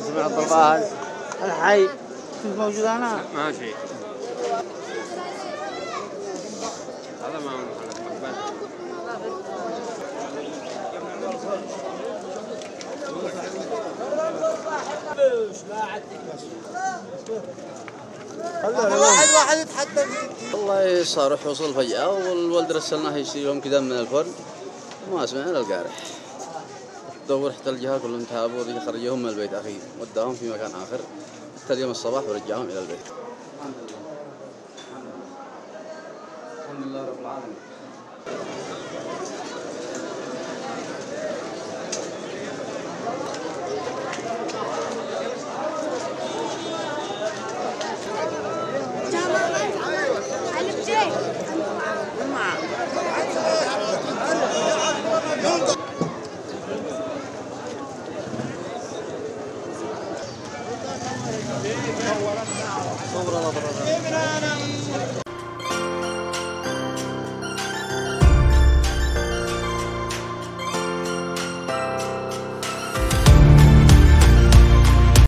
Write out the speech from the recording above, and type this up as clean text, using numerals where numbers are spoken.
سمع الضربات الحي كنت موجود أنا ما في هذا ما هو واحد يتحدى والله صار وصل فجأة والولد رسلناه يشتري لهم كذا من الفرن وما سمعنا القارح دور حتى الجهة كلهم تابوا ذي خرجوهم من البيت أخي وداهم في مكان آخر حتى اليوم الصباح ورجعهم إلى البيت. الحمد لله رب العالمين. صبر الله